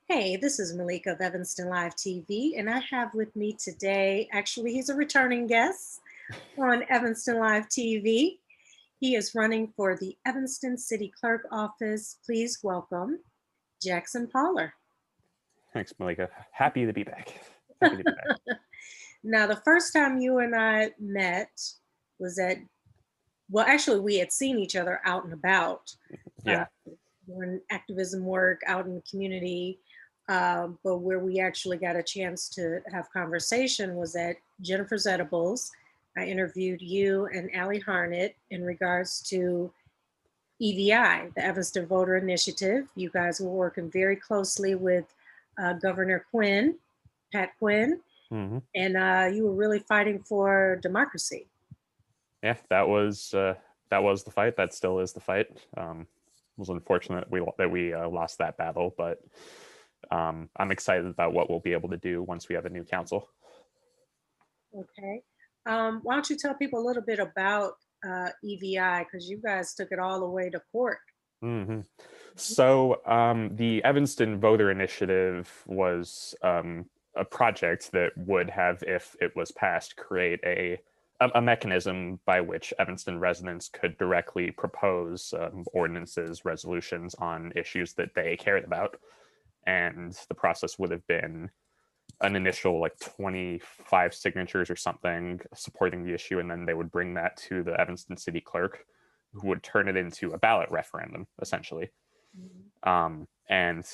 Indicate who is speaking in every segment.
Speaker 1: Hey, this is Malika of Evanston Live TV, and I have with me today, actually, he's a returning guest on Evanston Live TV. He is running for the Evanston City Clerk office. Please welcome Jackson Poller.
Speaker 2: Thanks, Malika. Happy to be back. Happy to be back.
Speaker 1: Now, the first time you and I met was well, actually, we had seen each other out and about, uh,
Speaker 2: Yeah.
Speaker 1: doing activism work out in the community. But where we actually got a chance to have conversation was at Jennifer's Edibles. I interviewed you and Allie Harnett in regards to EVI, the Evanston Voter Initiative. You guys were working very closely with Governor Quinn, Pat Quinn,
Speaker 2: hmm
Speaker 1: and you were really fighting for democracy.
Speaker 2: Yeah, that was the fight. That still is the fight. It was unfortunate that we lost that battle, but I'm excited about what we'll be able to do once we have a new council.
Speaker 1: Okay. Why don't you tell people a little bit about EVI, because you guys took it all the way to court.
Speaker 2: hmm So the Evanston Voter Initiative was a project that would have, if it was passed, create a mechanism by which Evanston residents could directly propose ordinances, resolutions on issues that they cared about. And the process would have been an initial like 25 signatures or something supporting the issue, and then they would bring that to the Evanston City Clerk, who would turn it into a ballot referendum, essentially.
Speaker 1: Mhm.
Speaker 2: And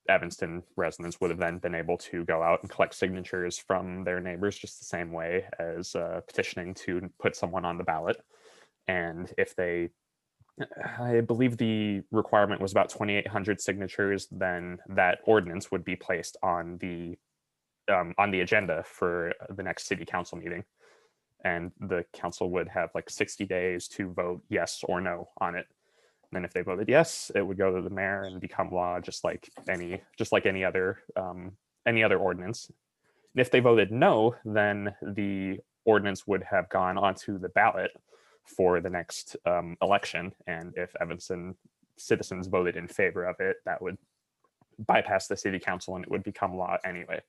Speaker 2: Evanston residents would have then been able to go out and collect signatures from their neighbors, just the same way as petitioning to put someone on the ballot. And if they, I believe the requirement was about 2,800 signatures, then that ordinance would be placed on the agenda for the next city council meeting. And the council would have like 60 days to vote yes or no on it. And then if they voted yes, it would go to the mayor and become law, just like any other ordinance. And if they voted no, then the ordinance would have gone onto the ballot for the next election. And if Evanston citizens voted in favor of it, that would bypass the city council and it would become law anyway.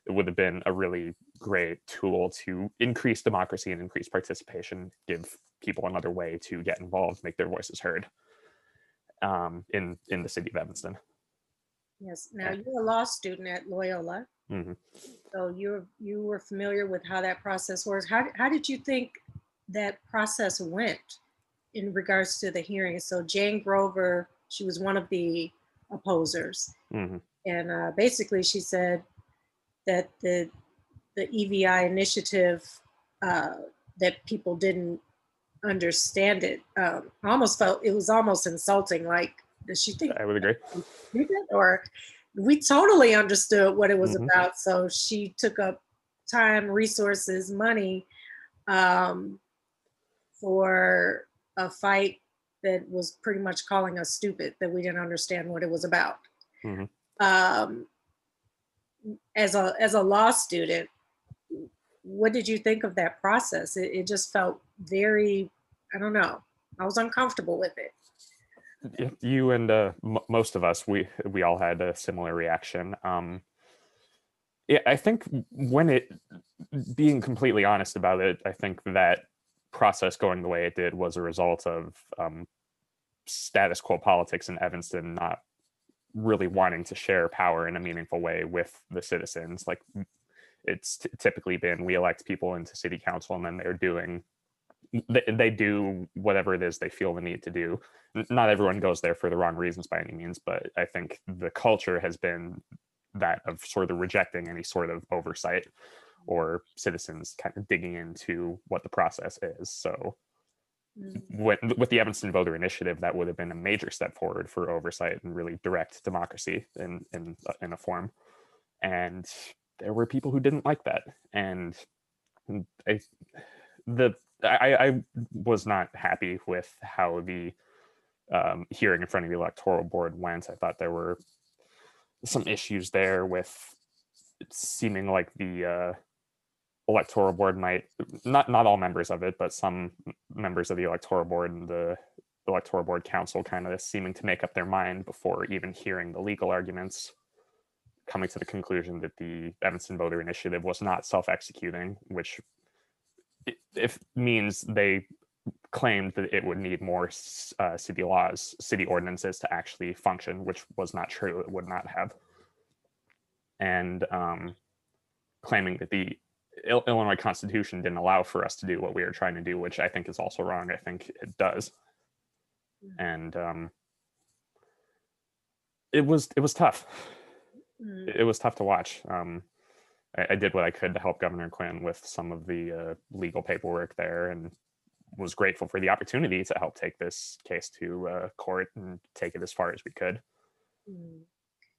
Speaker 2: It would have been a really great tool to increase democracy and increase participation, give people another way to get involved, make their voices heard in the city of Evanston.
Speaker 1: Yes. Now you're a law student at Loyola,
Speaker 2: Mm-hmm.
Speaker 1: so you were familiar with how that process works. How did you think that process went in regards to the hearing? So Jane Grover, she was one of the opposers,
Speaker 2: Mm-hmm.
Speaker 1: and basically she said that the EVI initiative, uh, that people didn't understand it. I almost felt it was almost insulting. Like, does she think
Speaker 2: I would agree.
Speaker 1: I'm stupid? Or we totally understood what it was
Speaker 2: Mm-hmm.
Speaker 1: about. So she took up time, resources, money, um, for a fight that was pretty much calling us stupid, that we didn't understand what it was about.
Speaker 2: Mm-hmm.
Speaker 1: Um, as a law student, what did you think of that process? It just felt very, I don't know. I was uncomfortable with it.
Speaker 2: You and most of us, we all had a similar reaction. Yeah, I think being completely honest about it, I think that process going the way it did was a result of status quo politics in Evanston not really wanting to share power in a meaningful way with the citizens. Like it's typically been, we elect people into city council and then they do whatever it is they feel the need to do. Not everyone goes there for the wrong reasons by any means, but I think the culture has been that of sort of rejecting any sort of oversight or citizens kind of digging into what the process is. So
Speaker 1: Mm.
Speaker 2: with the Evanston Voter Initiative, that would have been a major step forward for oversight and really direct democracy in a form. And there were people who didn't like that, and I the I was not happy with how the hearing in front of the electoral board went. I thought there were some issues there with seeming like the electoral board might not all members of it, but some members of the electoral board and the electoral board council kind of seeming to make up their mind before even hearing the legal arguments. coming to the conclusion that the Evanston Voter Initiative was not self-executing, which if means they claimed that it would need more city laws, city ordinances to actually function, which was not true. It would not have. And claiming that the Illinois Constitution didn't allow for us to do what we were trying to do, which I think is also wrong. I think it does. And it was tough. It was tough to watch. I did what I could to help Governor Quinn with some of the legal paperwork there, and was grateful for the opportunity to help take this case to court and take it as far as we could.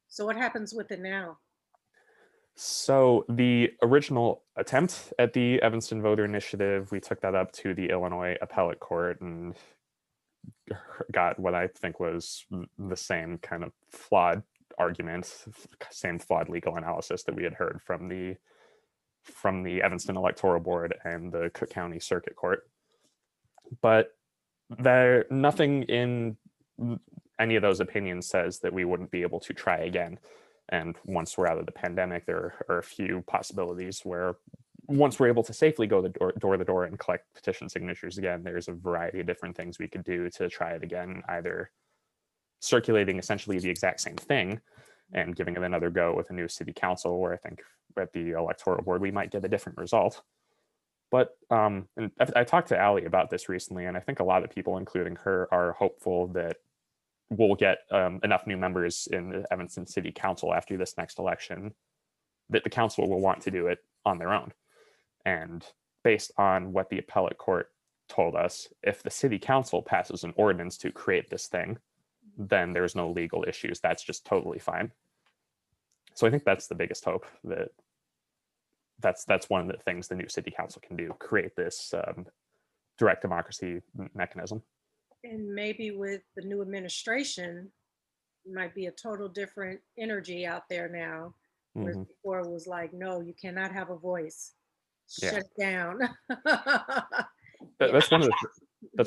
Speaker 1: So what happens with it now?
Speaker 2: So the original attempt at the Evanston Voter Initiative, we took that up to the Illinois Appellate Court and got what I think was the same kind of flawed argument, same flawed legal analysis that we had heard from the Evanston Electoral Board and the Cook County Circuit Court. But nothing in any of those opinions says that we wouldn't be able to try again. And once we're out of the pandemic, there are a few possibilities where once we're able to safely go door to door and collect petition signatures again, there's a variety of different things we could do to try it again, either circulating essentially the exact same thing and giving it another go with a new city council, where I think at the electoral board, we might get a different result. But and I talked to Allie about this recently, and I think a lot of people, including her, are hopeful that we'll get enough new members in the Evanston City Council after this next election that the council will want to do it on their own. And based on what the appellate court told us, if the city council passes an ordinance to create this thing, then there's no legal issues. That's just totally fine. So I think that's the biggest hope, that's one of the things the new city council can do, create this direct democracy mechanism.
Speaker 1: And maybe with the new administration, might be a total different energy out there now. Whereas before it was like, no, you cannot have a voice. Shut it down.
Speaker 2: That's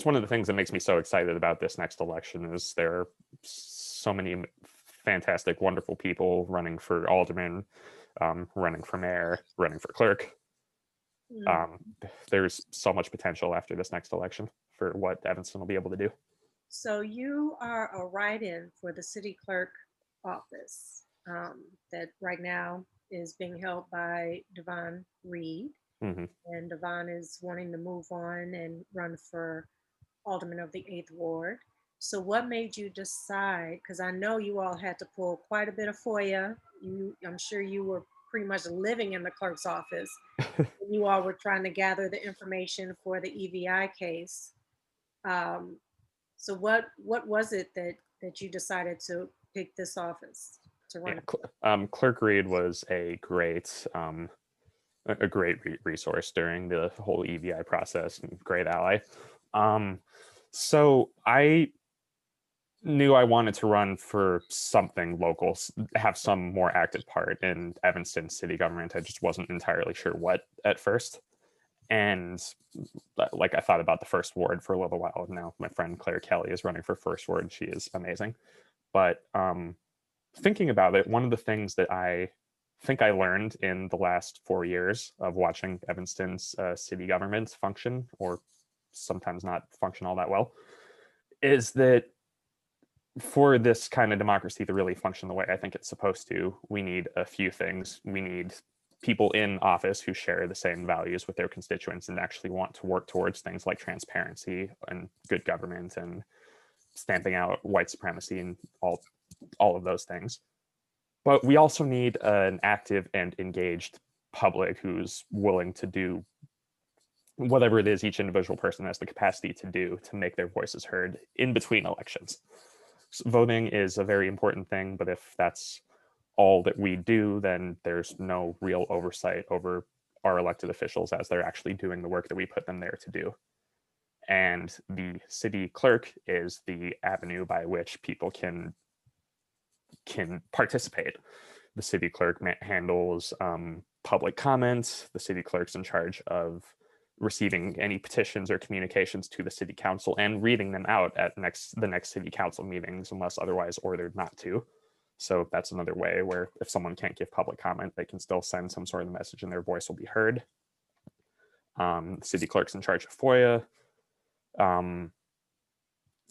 Speaker 2: one of the things that makes me so excited about this next election, is there are so many fantastic, wonderful people running for alderman, running for mayor, running for clerk. There's so much potential after this next election for what Evanston will be able to do.
Speaker 1: So you are a write-in for the city clerk office that right now is being held by Devon Reid. And Devon is wanting to move on and run for alderman of the 8th Ward. So what made you decide, because I know you all had to pull quite a bit of FOIA. I'm sure you were pretty much living in the clerk's office. You all were trying to gather the information for the EVI case. So what was it that you decided to pick this office to run?
Speaker 2: Clerk Reid was a great resource during the whole EVI process, and great ally. So I knew I wanted to run for something local, have some more active part in Evanston city government. I just wasn't entirely sure what at first. And like, I thought about the first ward for a little while. Now my friend Claire Kelly is running for first ward. She is amazing. But thinking about it, one of the things that I think I learned in the last 4 years of watching Evanston's city government function, or sometimes not function all that well, is that for this kind of democracy to really function the way I think it's supposed to, we need a few things. We need people in office who share the same values with their constituents and actually want to work towards things like transparency and good government and stamping out white supremacy and all of those things. But we also need an active and engaged public who's willing to do whatever it is each individual person has the capacity to do to make their voices heard in between elections. So voting is a very important thing, but if that's all that we do, then there's no real oversight over our elected officials as they're actually doing the work that we put them there to do. And the city clerk is the avenue by which people can participate. The city clerk handles public comments. The city clerk's in charge of receiving any petitions or communications to the city council and reading them out at the next city council meetings unless otherwise ordered not to. So that's another way where if someone can't give public comment, they can still send some sort of message and their voice will be heard. City clerk's in charge of FOIA,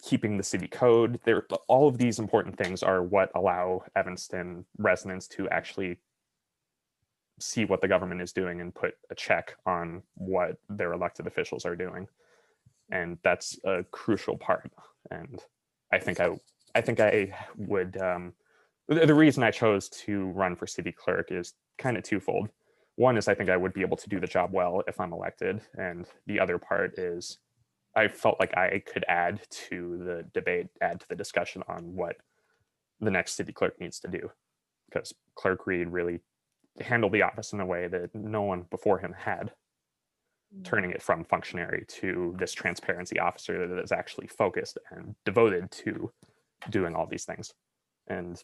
Speaker 2: keeping the city code. All of these important things are what allow Evanston residents to actually see what the government is doing and put a check on what their elected officials are doing. And that's a crucial part. And I think I would, the reason I chose to run for city clerk is kind of twofold. One is I think I would be able to do the job well if I'm elected. And the other part is I felt like I could add to the debate, add to the discussion on what the next city clerk needs to do. Because Clerk Reid really handled the office in a way that no one before him had, turning it from functionary to this transparency officer that is actually focused and devoted to doing all these things. And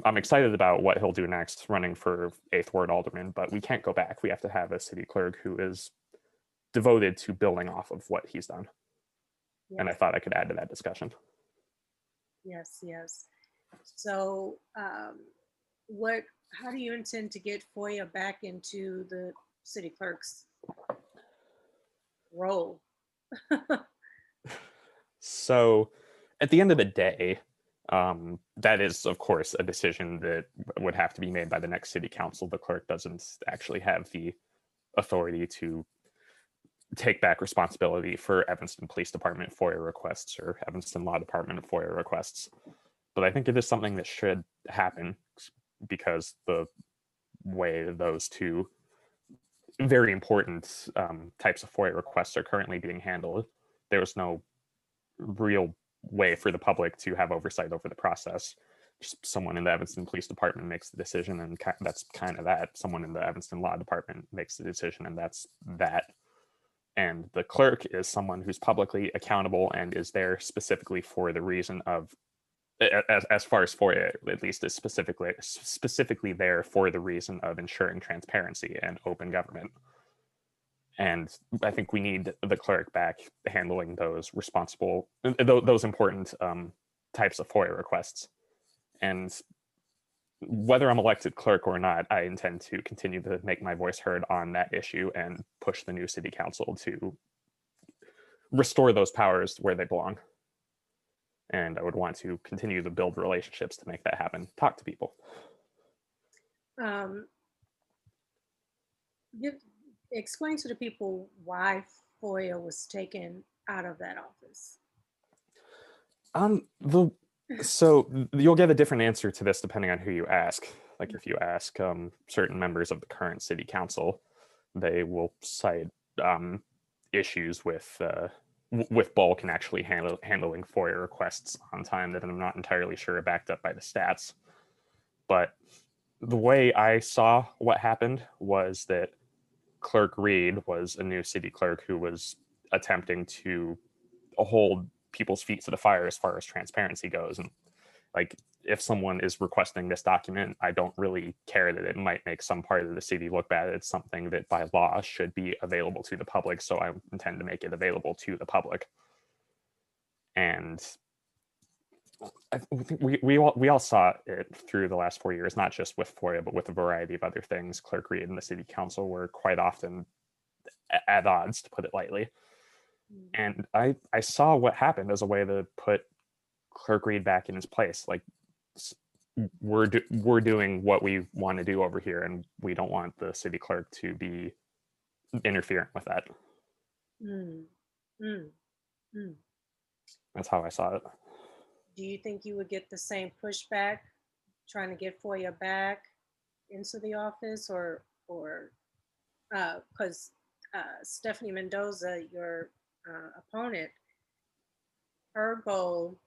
Speaker 2: I'm excited about what he'll do next, running for 8th Ward Alderman, but we can't go back. We have to have a city clerk who is devoted to building off of what he's done.
Speaker 1: Yes.
Speaker 2: And I thought I could add to that discussion.
Speaker 1: Yes, yes. So how do you intend to get FOIA back into the city clerk's role?
Speaker 2: So at the end of the day, that is, of course, a decision that would have to be made by the next city council. The clerk doesn't actually have the authority to take back responsibility for Evanston Police Department FOIA requests or Evanston Law Department FOIA requests. But I think it is something that should happen because the way those two very important types of FOIA requests are currently being handled, there's no real way for the public to have oversight over the process. Just someone in the Evanston Police Department makes the decision, and that's kind of that. Someone in the Evanston Law Department makes the decision, and that's that. And the clerk is someone who's publicly accountable and is there specifically for the reason of, as far as FOIA at least, is specifically there for the reason of ensuring transparency and open government. And I think we need the clerk back handling those important types of FOIA requests. And whether I'm elected clerk or not, I intend to continue to make my voice heard on that issue and push the new city council to restore those powers where they belong. And I would want to continue to build relationships to make that happen. Talk to people.
Speaker 1: Explain to the people why FOIA was taken out of that office.
Speaker 2: So you'll get a different answer to this depending on who you ask. Like if you ask certain members of the current city council, they will cite issues with bulk and actually handling FOIA requests on time that I'm not entirely sure are backed up by the stats. But the way I saw what happened was that Clerk Reid was a new city clerk who was attempting to hold people's feet to the fire as far as transparency goes. And like, if someone is requesting this document, I don't really care that it might make some part of the city look bad. It's something that by law should be available to the public. So I intend to make it available to the public. And I think we all saw it through the last 4 years, not just with FOIA, but with a variety of other things. Clerk Reid and the city council were quite often at odds, to put it lightly. And I saw what happened as a way to put Clerk Reid back in his place. Like, we're doing what we want to do over here, and we don't want the city clerk to be interfering with that. That's how I saw it.
Speaker 1: Do you think you would get the same pushback trying to get FOIA back into the office, or because Stephanie Mendoza, your opponent, her goal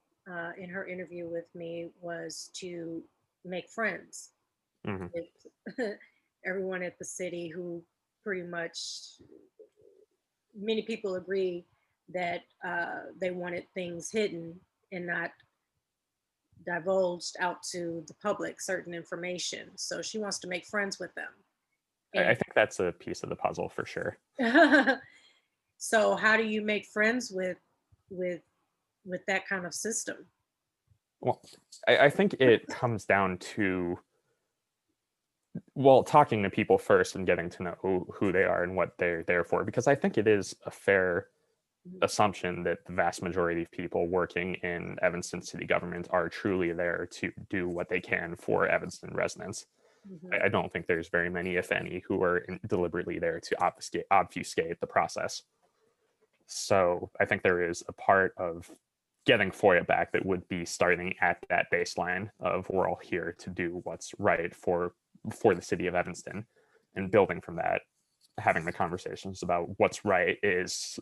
Speaker 1: in her interview with me was to make friends with everyone at the city, who pretty much, many people agree that they wanted things hidden and not divulged out to the public, certain information. So she wants to make friends with them.
Speaker 2: I think that's a piece of the puzzle for sure.
Speaker 1: So how do you make friends with that kind of system?
Speaker 2: Well, I think it comes down to, well, talking to people first and getting to know who they are and what they're there for, because I think it is a fair assumption that the vast majority of people working in Evanston city government are truly there to do what they can for Evanston residents.
Speaker 1: Mhm.
Speaker 2: I don't think there's very many, if any, who are deliberately there to obfuscate the process. So I think there is a part of getting FOIA back that would be starting at that baseline of we're all here to do what's right for the city of Evanston, and building from that, having the conversations about what's right is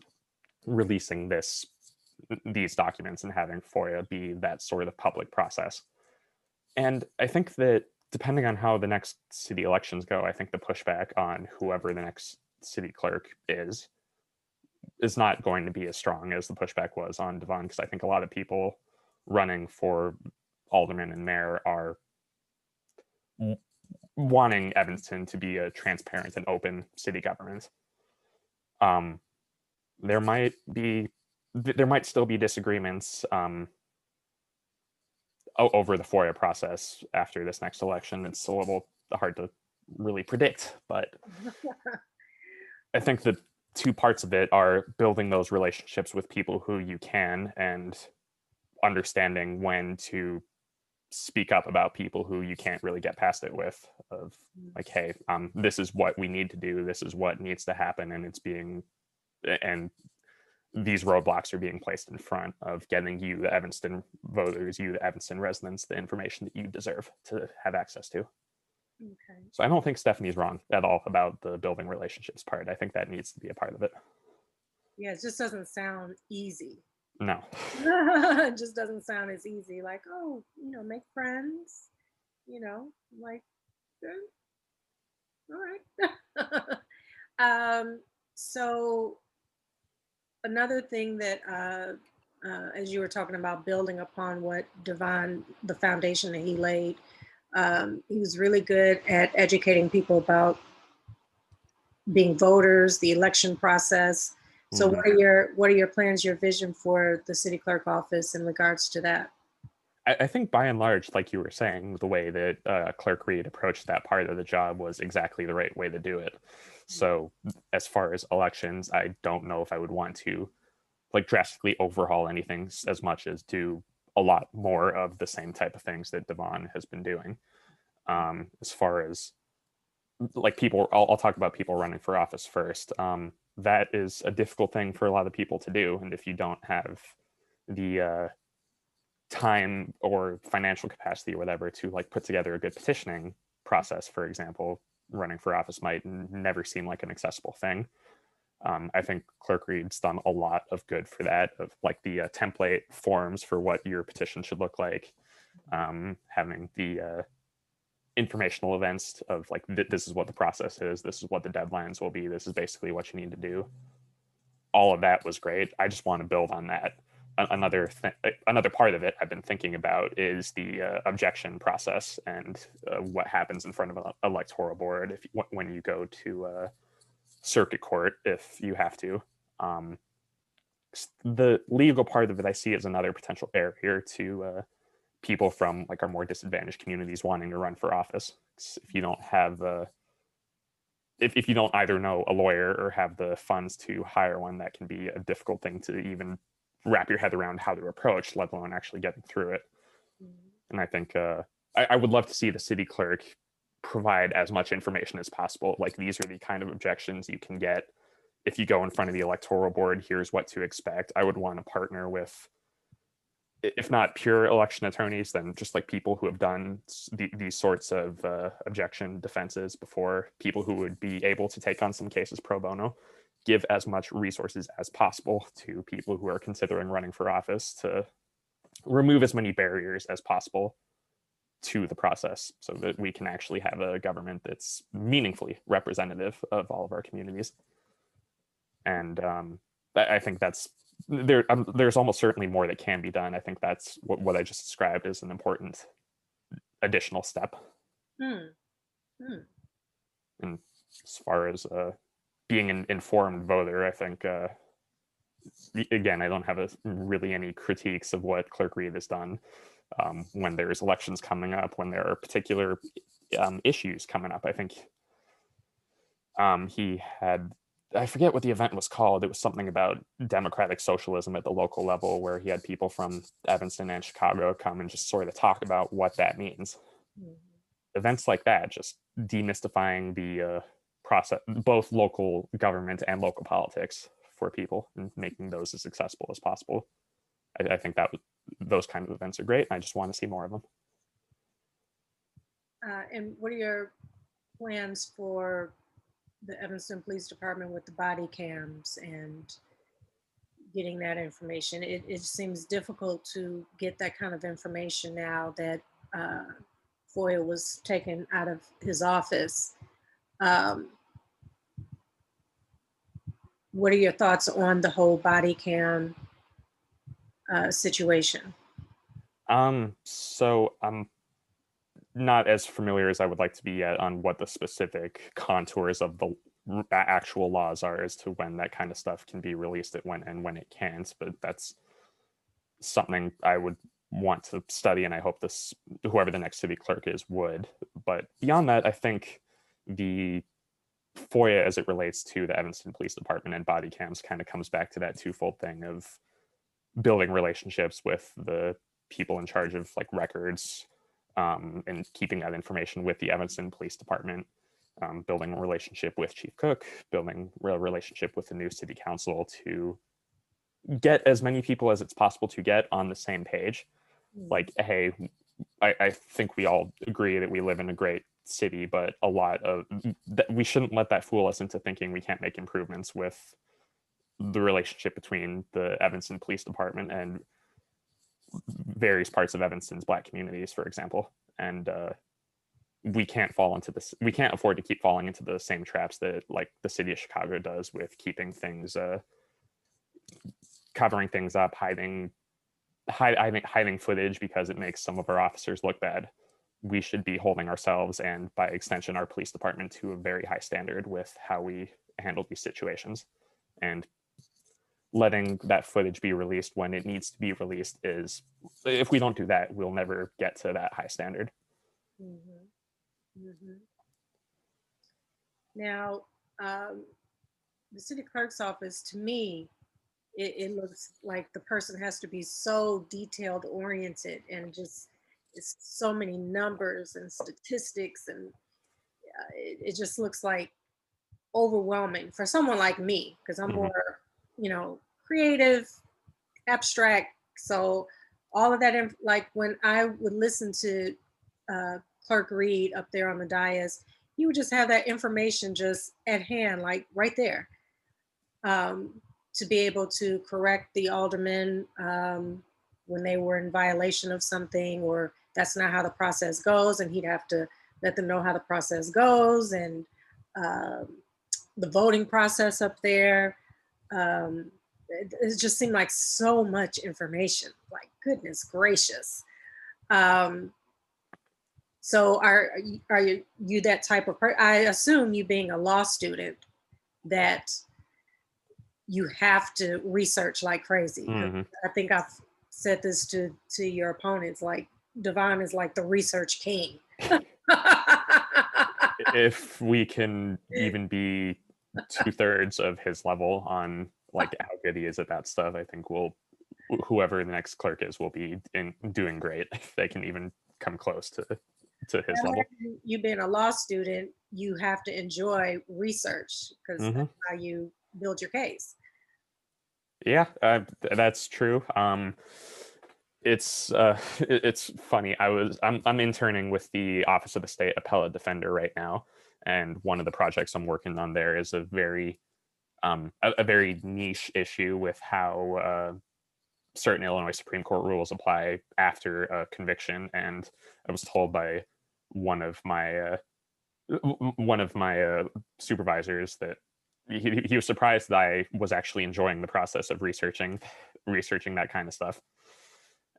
Speaker 2: releasing these documents and having FOIA be that sort of public process. And I think that depending on how the next city elections go, I think the pushback on whoever the next city clerk is not going to be as strong as the pushback was on Devon, because I think a lot of people running for alderman and mayor are wanting Evanston to be a transparent and open city government. Um, there might still be disagreements over the FOIA process after this next election. It's a little hard to really predict, but I think the two parts of it are building those relationships with people who you can, and understanding when to speak up about people who you can't really get past it with, of like, hey, this is what we need to do, this is what needs to happen, and these roadblocks are being placed in front of getting you, the Evanston voters, you, the Evanston residents, the information that you deserve to have access to.
Speaker 1: Okay.
Speaker 2: So I don't think Stephanie's wrong at all about the building relationships part. I think that needs to be a part of it.
Speaker 1: Yeah, it just doesn't sound easy.
Speaker 2: No.
Speaker 1: It just doesn't sound as easy. Like, oh, make friends. Like, good. All right. So another thing that, as you were talking about building upon what Devon, the foundation that he laid, he was really good at educating people about being voters, the election process. So
Speaker 2: Mhm.
Speaker 1: what are your plans, your vision for the city clerk office in regards to that?
Speaker 2: I think by and large, like you were saying, the way that Clerk Reid approached that part of the job was exactly the right way to do it. So as far as elections, I don't know if I would want to like drastically overhaul anything as much as do a lot more of the same type of things that Devon has been doing. As far as like people, I'll talk about people running for office first. That is a difficult thing for a lot of people to do, and if you don't have the time or financial capacity or whatever to like put together a good petitioning process, for example, running for office might never seem like an accessible thing. I think Clerk Reid's done a lot of good for that, of like the template forms for what your petition should look like, having the informational events of like, this is what the process is, this is what the deadlines will be, this is basically what you need to do. All of that was great. I just want to build on that. Another part of it I've been thinking about is the objection process, and what happens in front of an electoral board when you go to circuit court, if you have to. Um, the legal part of it I see as another potential barrier to people from like our more disadvantaged communities wanting to run for office. If you don't have if you don't either know a lawyer or have the funds to hire one, that can be a difficult thing to even wrap your head around how to approach, let alone actually getting through it. And I think I would love to see the city clerk provide as much information as possible. Like, these are the kind of objections you can get if you go in front of the electoral board. Here's what to expect. I would want to partner with, if not pure election attorneys, then just like people who have done these sorts of objection defenses before, people who would be able to take on some cases pro bono, give as much resources as possible to people who are considering running for office to remove as many barriers as possible to the process, so that we can actually have a government that's meaningfully representative of all of our communities. And I think that's there's almost certainly more that can be done. I think that's what I just described is an important additional step.
Speaker 1: Hmm. Hmm.
Speaker 2: And as far as being an informed voter, I think again, I don't have really any critiques of what Clerk Reid has done. when there's elections coming up, when there are particular issues coming up. I think he had, I forget what the event was called. It was something about democratic socialism at the local level, where he had people from Evanston and Chicago come and just sort of talk about what that means. Events like that, just demystifying the process, both local government and local politics for people, and making those as accessible as possible. I think that those kind of events are great, and I just want to see more of them.
Speaker 1: And what are your plans for the Evanston Police Department with the body cams and getting that information? It seems difficult to get that kind of information now that FOIA was taken out of his office. What are your thoughts on the whole body cam situation?
Speaker 2: So I'm not as familiar as I would like to be yet on what the specific contours of the actual laws are as to when that kind of stuff can be released at when and when it can't, but that's something I would want to study, and I hope this, whoever the next city clerk is, would. But beyond that, I think the FOIA as it relates to the Evanston Police Department and body cams kind of comes back to that twofold thing of building relationships with the people in charge of like records, and keeping that information with the Evanston Police Department, building a relationship with Chief Cook, building a relationship with the new city council to get as many people as it's possible to get on the same page. Like, hey, I think we all agree that we live in a great city, but a lot of that, we shouldn't let that fool us into thinking we can't make improvements with the relationship between the Evanston Police Department and various parts of Evanston's Black communities, for example. And we can't fall into this. We can't afford to keep falling into the same traps that like the city of Chicago does with keeping things, covering things up, hiding footage because it makes some of our officers look bad. We should be holding ourselves, and by extension, our police department, to a very high standard with how we handle these situations. And letting that footage be released when it needs to be released is, if we don't do that, we'll never get to that high standard.
Speaker 1: Now, the city clerk's office, to me, it looks like the person has to be so detailed oriented, and just it's so many numbers and statistics, and it just looks like overwhelming for someone like me, because I'm more, creative, abstract. So all of that, like when I would listen to Clerk Reid up there on the dais, he would just have that information just at hand, like right there, to be able to correct the aldermen when they were in violation of something, or that's not how the process goes, and he'd have to let them know how the process goes, and the voting process up there. It just seemed like so much information, like goodness gracious. So are you that type of person? I assume, you being a law student, that you have to research like crazy. I think I've said this to your opponents, like Devon is like the research king.
Speaker 2: If we can even be 2/3 of his level on like how good he is at that stuff, I think whoever the next clerk is will be doing great if they can even come close to his level.
Speaker 1: You being a law student, you have to enjoy research, because that's how you build your case.
Speaker 2: Yeah, that's true. It's funny. I'm interning with the Office of the State Appellate Defender right now, and one of the projects I'm working on there is a very niche issue with how certain Illinois Supreme Court rules apply after a conviction. And I was told by one of my supervisors that he was surprised that I was actually enjoying the process of researching that kind of stuff.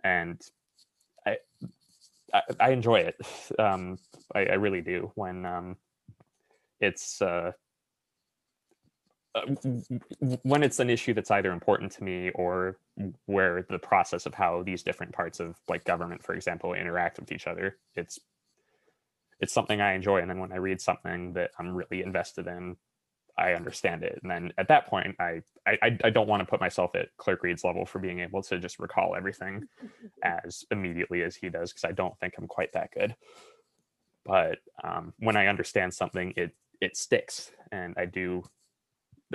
Speaker 2: And I enjoy it. I really do, when it's when it's an issue that's either important to me or where the process of how these different parts of like government, for example, interact with each other, it's something I enjoy. And then when I read something that I'm really invested in, I understand it. And then at that point, I don't want to put myself at Clerk Reid's level for being able to just recall everything as immediately as he does, because I don't think I'm quite that good. But when I understand something, it sticks, and I do.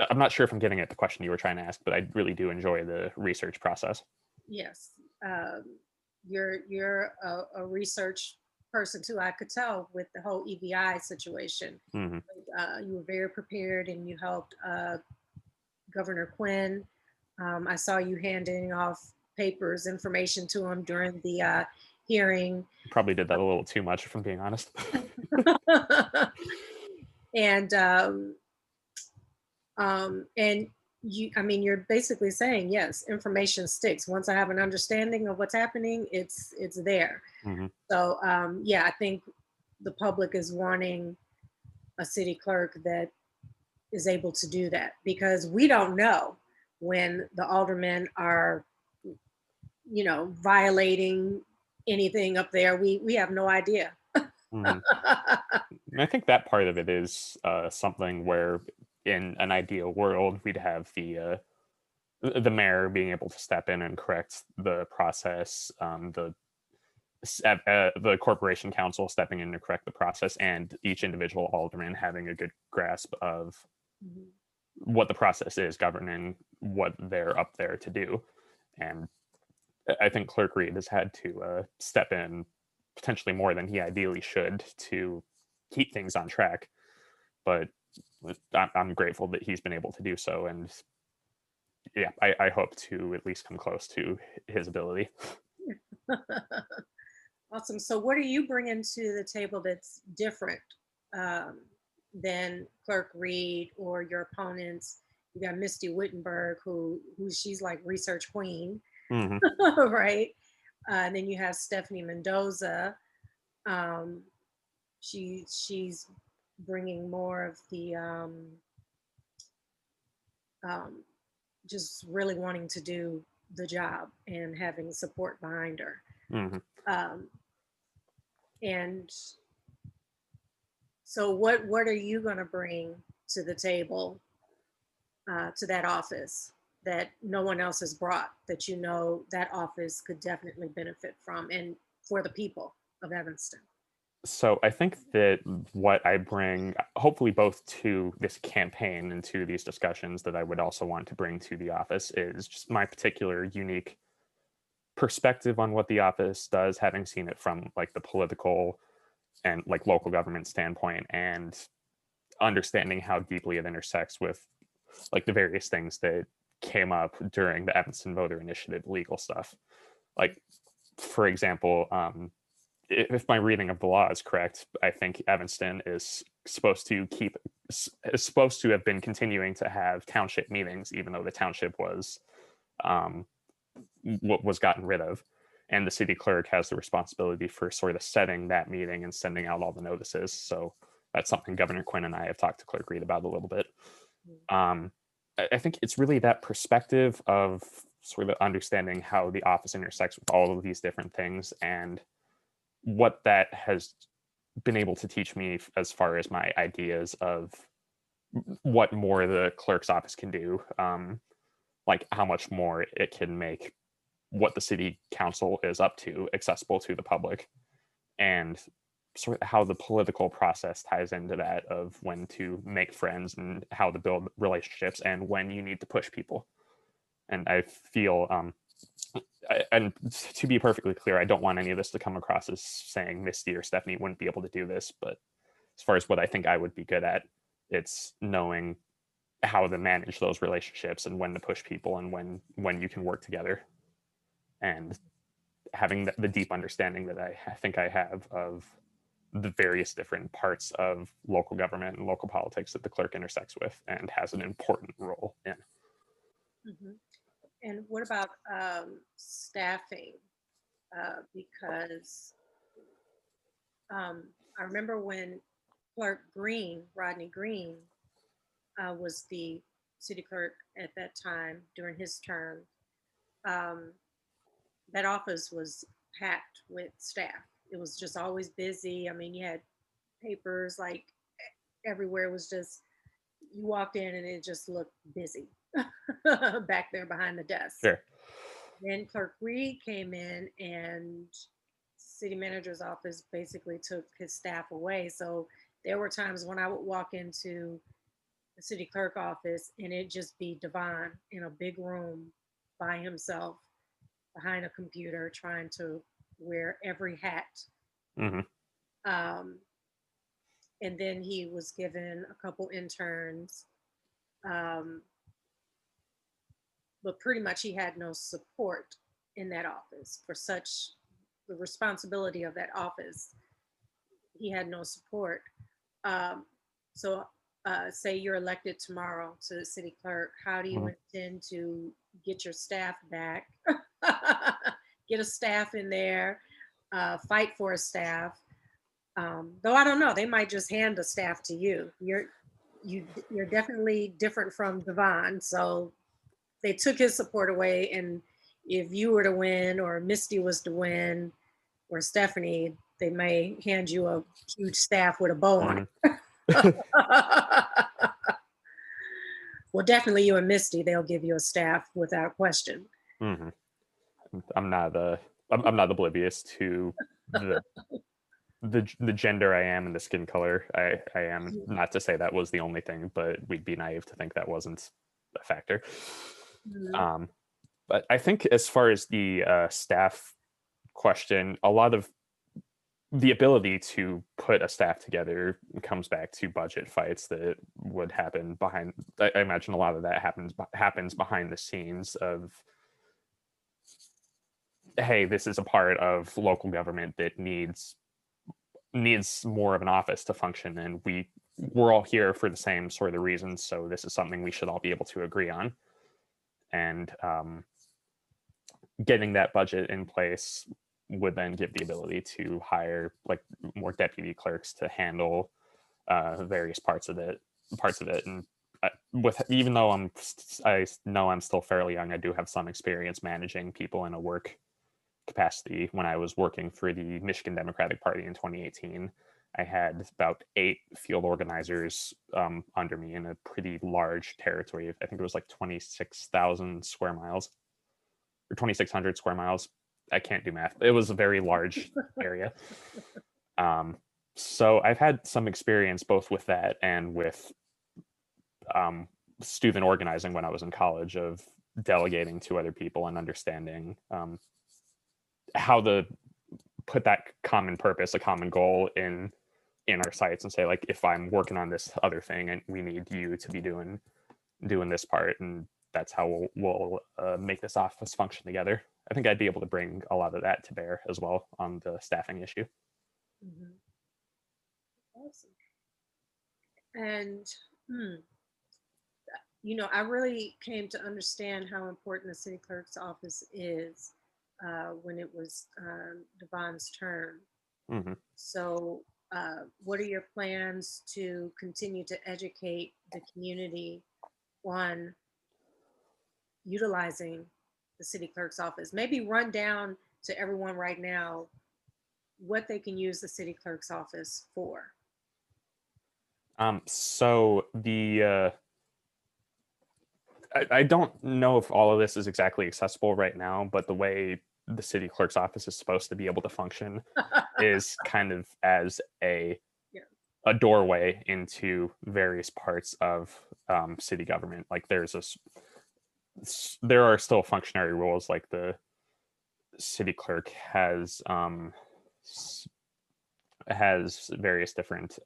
Speaker 2: I'm not sure if I'm getting at the question you were trying to ask, but I really do enjoy the research process.
Speaker 1: Yes. You're a research person too. I could tell with the whole EVI situation.
Speaker 2: Hmm.
Speaker 1: You were very prepared and you helped Governor Quinn. I saw you handing off papers, information to him during the hearing.
Speaker 2: Probably did that a little too much, if I'm being honest.
Speaker 1: And and you, I mean, you're basically saying, yes, information sticks. Once I have an understanding of what's happening, it's there.
Speaker 2: Hmm.
Speaker 1: So yeah, I think the public is wanting a city clerk that is able to do that, because we don't know when the aldermen are, violating anything up there. We have no idea.
Speaker 2: Hmm. I think that part of it is something where, in an ideal world, we'd have the mayor being able to step in and correct the process, the corporation council stepping in to correct the process, and each individual alderman having a good grasp of
Speaker 1: Mhm.
Speaker 2: what the process is governing what they're up there to do. And I think Clerk Reid has had to step in potentially more than he ideally should to keep things on track. But I'm grateful that he's been able to do so. And yeah, I hope to at least come close to his ability.
Speaker 1: Awesome. So, what are you bringing to the table that's different um, than Clerk Reid or your opponents? You got Misty Wittenberg, who she's like research queen,
Speaker 2: Hmm.
Speaker 1: right? And then you have Stephanie Mendoza. Um, she's bringing more of the um, just really wanting to do the job and having support behind her.
Speaker 2: Hmm.
Speaker 1: Um, and so, what are you going to bring to the table, to that office, that no one else has brought, that that office could definitely benefit from, and for the people of Evanston?
Speaker 2: So I think that what I bring, hopefully both to this campaign and to these discussions, that I would also want to bring to the office, is just my particular unique perspective on what the office does, having seen it from like the political and like local government standpoint, and understanding how deeply it intersects with like the various things that came up during the Evanston voter initiative legal stuff. Like, for example, if my reading of the law is correct, I think Evanston is supposed to have been continuing to have township meetings, even though the township um, what was gotten rid of. And the city clerk has the responsibility for sort of setting that meeting and sending out all the notices. So that's something Governor Quinn and I have talked to Clerk Reid about a little bit. Um, I think it's really that perspective of sort of understanding how the office intersects with all of these different things, and what that has been able to teach me as far as my ideas of what more the clerk's office can do, like how much more it can make what the city council is up to accessible to the public, and sort of how the political process ties into that, of when to make friends and how to build relationships and when you need to push people. And I feel and to be perfectly clear, I don't want any of this to come across as saying Misty or Stephanie wouldn't be able to do this, but as far as what I think I would be good at, it's knowing how to manage those relationships and when to push people and when you can work together, and having the deep understanding that I think I have of the various different parts of local government and local politics that the clerk intersects with and has an important role in.
Speaker 1: Mhm. And what about staffing? Because I remember when Rodney Green, was the city clerk at that time during his term, um, that office was packed with staff. It was just always busy. I mean, you had papers like everywhere. It was just, you walked in and it just looked busy back there behind the desk.
Speaker 2: Sure.
Speaker 1: Then Clerk Reid came in and city manager's office basically took his staff away. So there were times when I would walk into the city clerk office and it'd just be Devon in a big room by himself behind a computer trying to wear every hat.
Speaker 2: Hmm.
Speaker 1: Um, and then he was given a couple interns. Um, but pretty much he had no support in that office for such the responsibility of that office. He had no support. Um, so, say you're elected tomorrow to the city clerk, how do you
Speaker 2: Hmm.
Speaker 1: intend to get your staff back? Get a staff in there, fight for a staff. Though I don't know, they might just hand the staff to you. You're definitely different from Devon, so they took his support away. And if you were to win, or Misty was to win, or Stephanie, they may hand you a huge staff with a bow on
Speaker 2: Hmm.
Speaker 1: it. Well, definitely you and Misty, they'll give you a staff without question.
Speaker 2: Hmm. I'm not I'm not oblivious to the the gender I am and the skin color I am. Not to say that was the only thing, but we'd be naive to think that wasn't a factor.
Speaker 1: Mhm.
Speaker 2: Um, but I think as far as the staff question, a lot of the ability to put a staff together comes back to budget fights that would happen behind. I imagine a lot of that happens behind the scenes of, hey, this is a part of local government that needs more of an office to function, and we're all here for the same sort of reasons, so this is something we should all be able to agree on. And getting that budget in place would then give the ability to hire like more deputy clerks to handle various parts of it. And with even though I know I'm still fairly young, I do have some experience managing people in a work capacity. When I was working for the Michigan Democratic Party in 2018, I had about 8 field organizers under me in a pretty large territory. I think it was like 26,000 square miles or 2,600 square miles. I can't do math. It was a very large area. Um, so I've had some experience both with that and with um, student organizing when I was in college, of delegating to other people and understanding how to put that common purpose, a common goal in our sites, and say, like, if I'm working on this other thing and we need you to be doing this part, and that's how we'll make this office function together. I think I'd be able to bring a lot of that to bear as well on the staffing issue.
Speaker 1: Mhm. Awesome. And hmm, I really came to understand how important the city clerk's office is when it was Devon's term.
Speaker 2: Hmm.
Speaker 1: So, what are your plans to continue to educate the community on utilizing the city clerk's office? Maybe run down to everyone right now what they can use the city clerk's office for.
Speaker 2: So I don't know if all of this is exactly accessible right now, but the way the city clerk's office is supposed to be able to function is kind of as
Speaker 1: Yeah.
Speaker 2: a doorway into various parts of city government. Like there are still functionary roles, like the city clerk has various different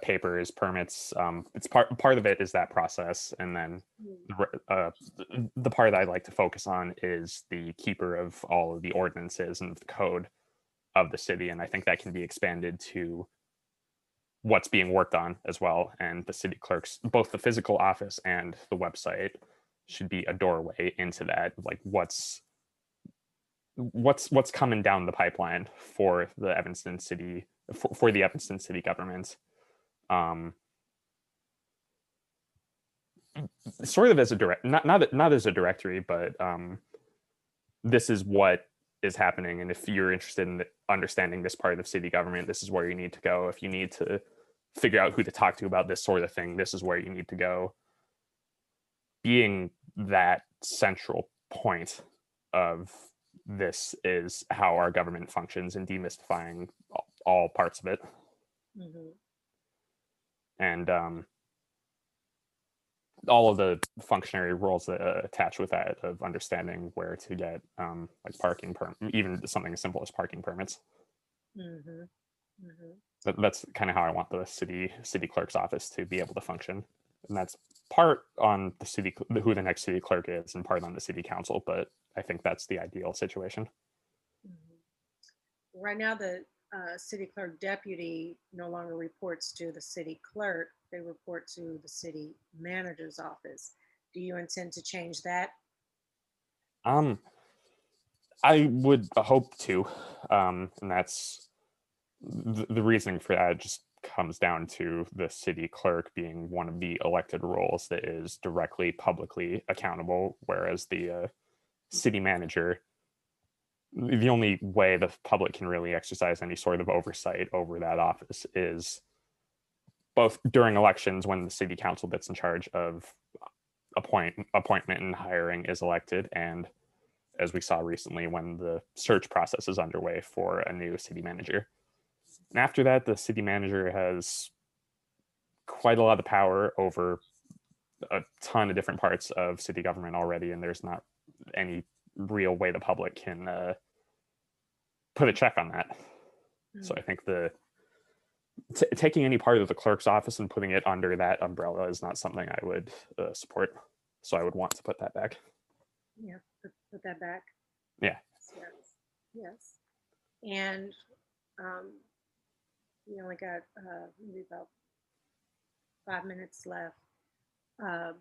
Speaker 2: papers, permits. It's part of it is that process, and then
Speaker 1: Mm.
Speaker 2: the part that I like to focus on is the keeper of all of the ordinances and the code of the city, and I think that can be expanded to what's being worked on as well. And the city clerks, both the physical office and the website, should be a doorway into that. Like what's coming down the pipeline for the Evanston City for the Evanston City government. Um, sort of as a direct, not as a directory, but this is what is happening. And if you're interested in understanding this part of city government, this is where you need to go. If you need to figure out who to talk to about this sort of thing, this is where you need to go. Being that central point of this is how our government functions, and demystifying all parts of it.
Speaker 1: Mhm.
Speaker 2: And all of the functionary roles that attach with that, of understanding where to get like parking even something as simple as parking permits.
Speaker 1: Mhm. Mhm.
Speaker 2: That's kind of how I want the city clerk's office to be able to function, and that's part on the city, who the next city clerk is, and part on the city council. But I think that's the ideal situation.
Speaker 1: Mhm. Right now, the city clerk deputy no longer reports to the city clerk. They report to the city manager's office. Do you intend to change that?
Speaker 2: Um, I would hope to, and that's the reasoning for that just comes down to the city clerk being one of the elected roles that is directly publicly accountable, whereas the city manager, the only way the public can really exercise any sort of oversight over that office is both during elections, when the city council that's in charge of appointment and hiring is elected, and as we saw recently, when the search process is underway for a new city manager. And after that, the city manager has quite a lot of power over a ton of different parts of city government already, and there's not any real way the public can put a check on that. So I think taking any part of the clerk's office and putting it under that umbrella is not something I would support. So I would want to put that back.
Speaker 1: Yeah, put that back.
Speaker 2: Yeah.
Speaker 1: Yes, yes. And um, we only got maybe about 5 minutes left. Um,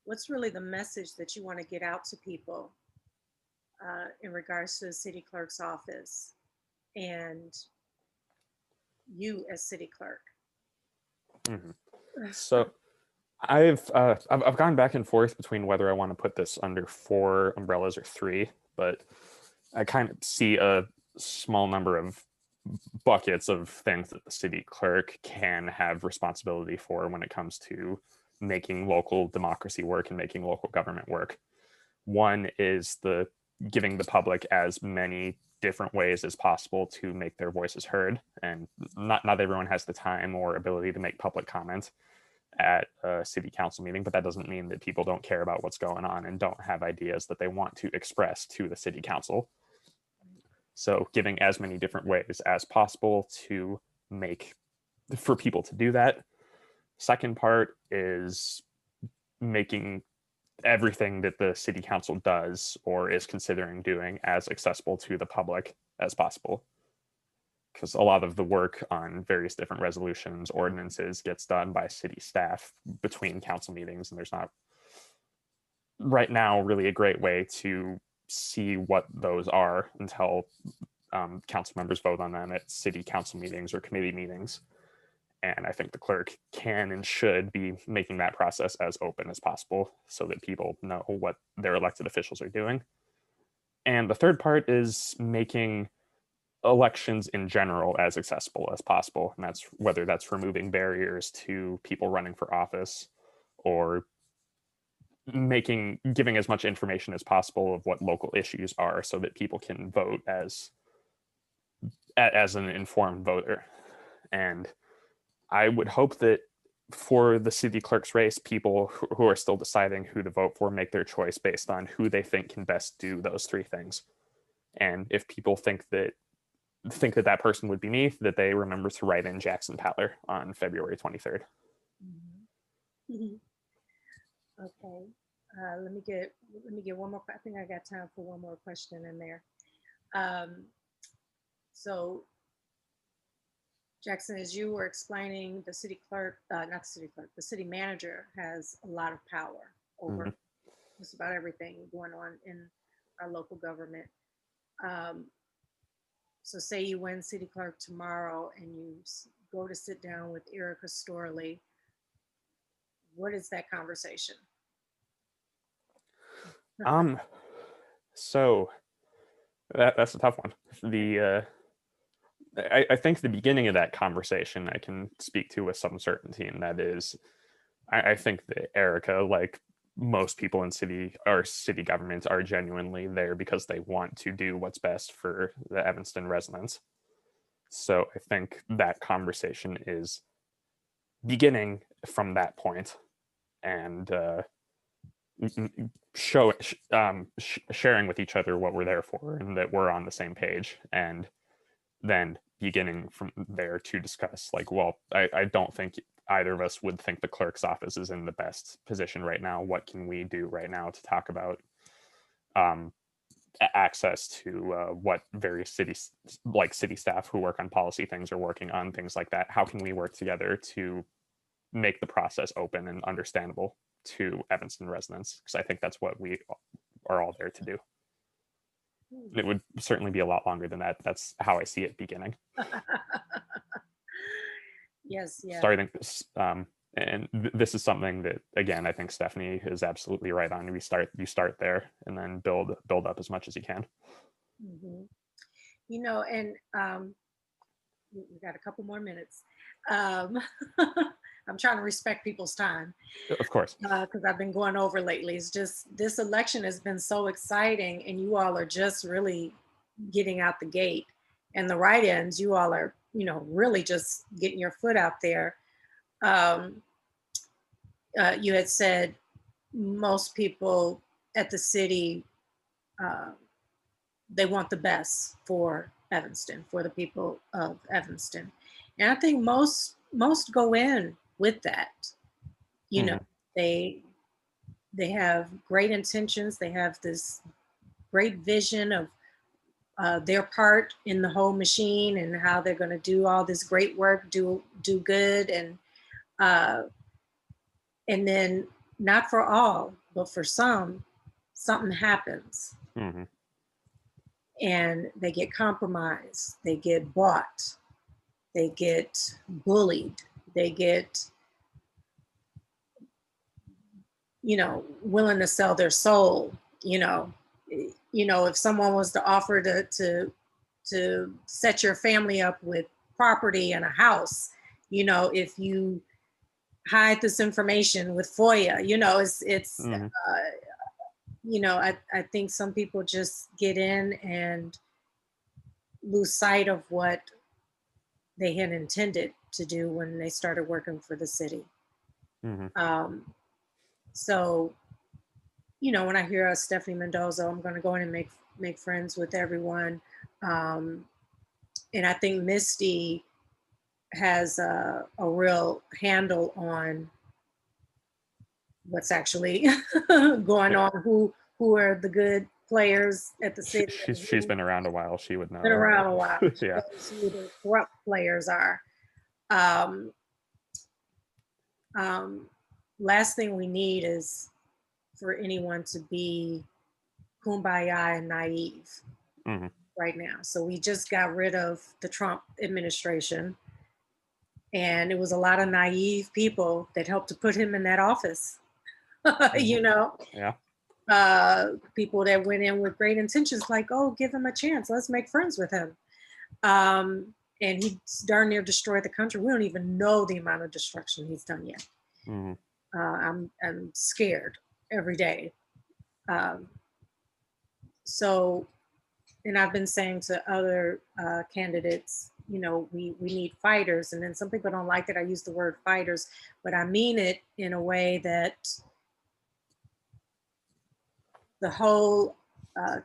Speaker 1: what's really the message that you want to get out to people in regards to the city clerk's office and you as city clerk?
Speaker 2: Mm-hmm. So I've gone back and forth between whether I want to put this under 4 umbrellas or 3, but I kind of see a small number of buckets of things that the city clerk can have responsibility for when it comes to making local democracy work and making local government work. One is the giving the public as many different ways as possible to make their voices heard, and not everyone has the time or ability to make public comment at a city council meeting, but that doesn't mean that people don't care about what's going on and don't have ideas that they want to express to the city council. So giving as many different ways as possible to make for people to do that. Second part is making everything that the city council does or is considering doing as accessible to the public as possible. Because a lot of the work on various different resolutions, ordinances gets done by city staff between council meetings, and there's not right now really a great way to see what those are until council members vote on them at city council meetings or committee meetings. And I think the clerk can and should be making that process as open as possible so that people know what their elected officials are doing. And the third part is making elections in general as accessible as possible. And that's whether that's removing barriers to people running for office or giving as much information as possible of what local issues are so that people can vote as an informed voter. And I would hope that for the city clerk's race, people who are still deciding who to vote for make their choice based on who they think can best do those 3 things. And if people think that that person would be me, that they remember to write in Jackson Paller on February 23rd.
Speaker 1: Mm-hmm. Okay. Let me get one more. I think I got time for one more question in there. So Jackson, as you were explaining, the city clerk, not the city clerk, the city manager has a lot of power over
Speaker 2: Mhm.
Speaker 1: just about everything going on in our local government. Um, so say you win city clerk tomorrow and you go to sit down with Erica Storley. What is that conversation?
Speaker 2: So that's a tough one. I think the beginning of that conversation I can speak to with some certainty, and that is, I think that Erica, like most people in city governments, are genuinely there because they want to do what's best for the Evanston residents. So I think that conversation is beginning from that point, and sharing with each other what we're there for and that we're on the same page, and then beginning from there to discuss, like, well, I don't think either of us would think the clerk's office is in the best position right now. What can we do right now to talk about access to what various city staff who work on policy things are working on, things like that? How can we work together to make the process open and understandable to Evanston residents? Because I think that's what we are all there to do. It would certainly be a lot longer than that. That's how I see it beginning.
Speaker 1: Yes, yeah.
Speaker 2: Starting, and this is something that, again, I think Stephanie is absolutely right on. You start there and then build up as much as you can.
Speaker 1: Mm-hmm. You know, and we got a couple more minutes. I'm trying to respect people's time.
Speaker 2: Of course.
Speaker 1: Because I've been going over lately. It's just this election has been so exciting, and you all are just really getting out the gate. And the write-ins, you all are, really just getting your foot out there. You had said most people at the city, they want the best for Evanston, for the people of Evanston, and I think most go in with that. You know,
Speaker 2: Mhm.
Speaker 1: they have great intentions. They have this great vision of their part in the whole machine and how they're going to do all this great work, do good, uh, and then not for all, but for some, something happens
Speaker 2: Mhm.
Speaker 1: and they get compromised, they get bought, they get bullied, they get, willing to sell their soul. If someone was to offer to set your family up with property and a house, if you hide this information with FOIA, it's
Speaker 2: Mhm.
Speaker 1: I think some people just get in and lose sight of what they had intended to do when they started working for the city.
Speaker 2: Mhm.
Speaker 1: So, when I hear Stephanie Mendoza, I'm going to go in and make friends with everyone. And I think Misty has a real handle on what's actually going on, who are the good players at the city, and
Speaker 2: She's
Speaker 1: who's
Speaker 2: been around a while. She would
Speaker 1: been
Speaker 2: know.
Speaker 1: around a while. She
Speaker 2: Yeah.
Speaker 1: knows who the corrupt players are. Um, um, Last thing we need is for anyone to be kumbaya and naive
Speaker 2: Mhm.
Speaker 1: right now. So we just got rid of the Trump administration, and it was a lot of naive people that helped to put him in that office. you
Speaker 2: Mhm.
Speaker 1: know,
Speaker 2: Yeah.
Speaker 1: People that went in with great intentions, like, oh, give him a chance, let's make friends with him. And he's darn near destroyed the country. We don't even know the amount of destruction he's done yet.
Speaker 2: Mhm.
Speaker 1: I'm scared every day. Um, so, and I've been saying to other candidates, we need fighters. And then some people don't like that I use the word fighters, but I mean it in a way that the whole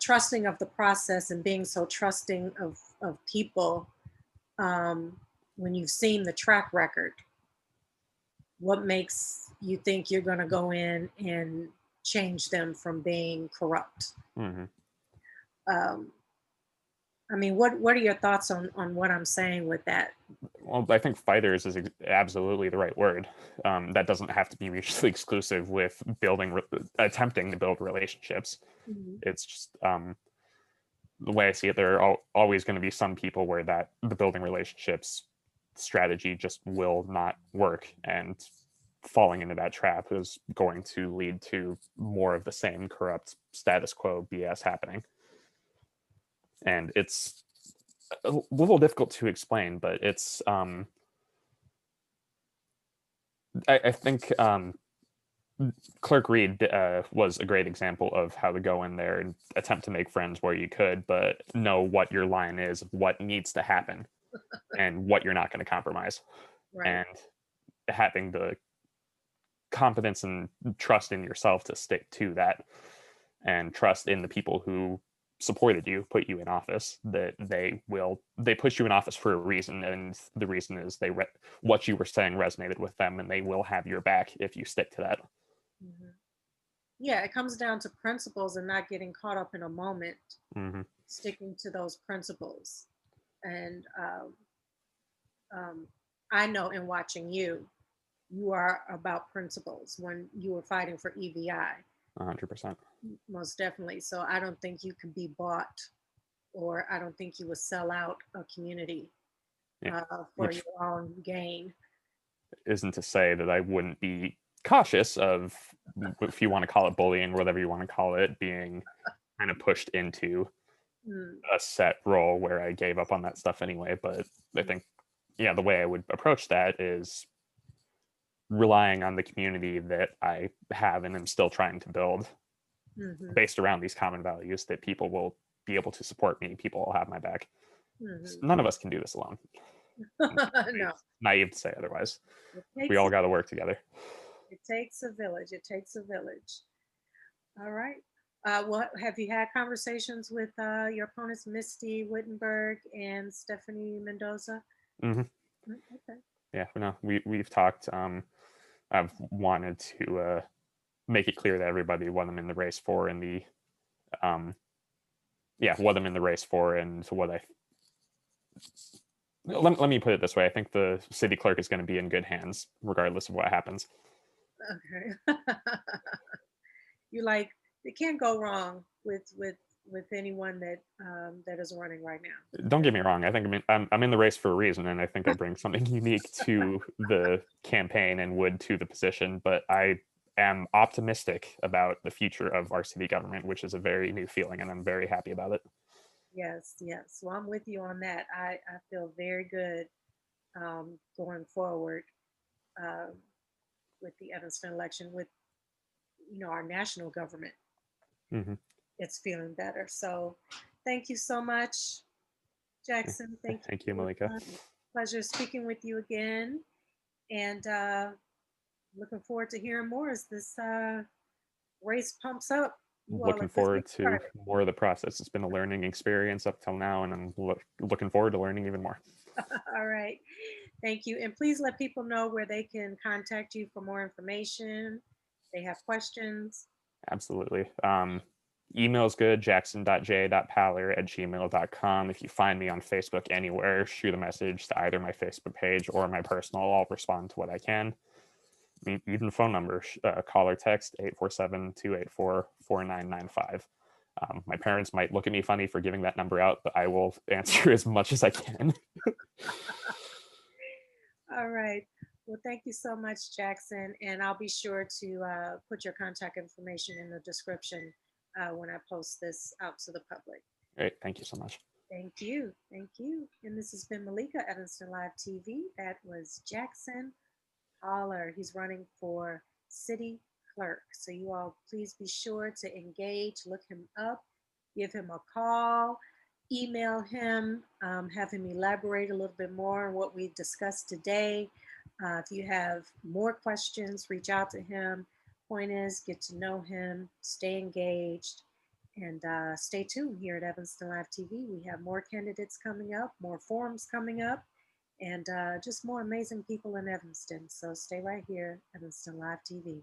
Speaker 1: trusting of the process and being so trusting of people, when you've seen the track record, what makes you think you're going to go in and change them from being corrupt?
Speaker 2: Mhm.
Speaker 1: Um, what are your thoughts on what I'm saying with that?
Speaker 2: Well, I think fighters is absolutely the right word. That doesn't have to be mutually exclusive with attempting to build relationships.
Speaker 1: Mhm.
Speaker 2: It's just the way I see it. There are always going to be some people where the building relationships strategy just will not work, and falling into that trap is going to lead to more of the same corrupt status quo BS happening. And it's a little difficult to explain, but it's I think Clerk Reid was a great example of how to go in there and attempt to make friends where you could, but know what your line is, what needs to happen, and what you're not going to compromise.
Speaker 1: Right.
Speaker 2: And having the confidence and trust in yourself to stick to that, and trust in the people who supported you, put you in office, that they put you in office for a reason, and the reason is what you were saying resonated with them, and they will have your back if you stick to that.
Speaker 1: Mhm. Yeah, it comes down to principles and not getting caught up in a moment,
Speaker 2: Hmm.
Speaker 1: sticking to those principles. And I know in watching you, you are about principles when you were fighting for EVI,
Speaker 2: 100%.
Speaker 1: most definitely. So I don't think you could be bought, or I don't think you would sell out a community
Speaker 2: Yeah.
Speaker 1: for
Speaker 2: Which
Speaker 1: your own gain.
Speaker 2: isn't to say that I wouldn't be cautious of, if you want to call it bullying, whatever you want to call it, being kind of pushed into
Speaker 1: Mm,
Speaker 2: a set role where I gave up on that stuff anyway. But I think, yeah, the way I would approach that is relying on the community that I have and am still trying to build
Speaker 1: mhm,
Speaker 2: based around these common values, that people will be able to support me, people will have my back.
Speaker 1: mhm.
Speaker 2: None of us can do this alone.
Speaker 1: No,
Speaker 2: It's naive to say otherwise.
Speaker 1: it
Speaker 2: We
Speaker 1: takes
Speaker 2: all got to work together.
Speaker 1: it takes a village. It takes a village. All right. What have you had conversations with your opponents, Misty Wittenberg and Stephanie Mendoza?
Speaker 2: Hmm.
Speaker 1: Okay.
Speaker 2: Yeah, no, we've talked. I've wanted to make it clear to everybody what I'm in the race for, and um, what I'm in the race for, and what I. Let me put it this way: I think the city clerk is going to be in good hands, regardless of what happens.
Speaker 1: Okay. You like it can't go wrong with anyone that is running right now.
Speaker 2: Don't get me wrong. I think I'm in the race for a reason, and I think I bring something unique to the campaign and would to the position. But I am optimistic about the future of our city government, which is a very new feeling, and I'm very happy about it.
Speaker 1: Yes, yes. Well, I'm with you on that. I feel very good going forward um, with the Evanston election, with our national government.
Speaker 2: Hmm.
Speaker 1: It's feeling better. So, thank you so much, Jackson. Thank
Speaker 2: Thank you,
Speaker 1: you.
Speaker 2: Malika.
Speaker 1: Pleasure speaking with you again, and looking forward to hearing more as this race pumps up. You all
Speaker 2: Looking
Speaker 1: are just
Speaker 2: forward
Speaker 1: getting
Speaker 2: to
Speaker 1: started.
Speaker 2: more of the process. It's been a learning experience up till now, and I'm looking forward to learning even more.
Speaker 1: All right. Thank you. And please let people know where they can contact you for more information. They have questions.
Speaker 2: Absolutely. Email's good, jackson.j.paller@gmail.com. If you find me on Facebook anywhere, shoot a message to either my Facebook page or my personal. I'll respond to what I can. Even phone number, call or text 847-284-4995. My parents might look at me funny for giving that number out, but I will answer as much as I can.
Speaker 1: All right. Well, thank you so much, Jackson. And I'll be sure to put your contact information in the description when I post this out to the public.
Speaker 2: Great. Thank you so much.
Speaker 1: Thank you. Thank you. And this has been Malika, Evanston Live TV. That was Jackson Holler. He's running for city clerk. So you all please be sure to engage, look him up, give him a call, email him, have him elaborate a little bit more on what we discussed today. If you have more questions, reach out to him. Point is, get to know him, stay engaged, and stay tuned here at Evanston Live TV. We have more candidates coming up, more forums coming up, and just more amazing people in Evanston. So stay right here, Evanston Live TV.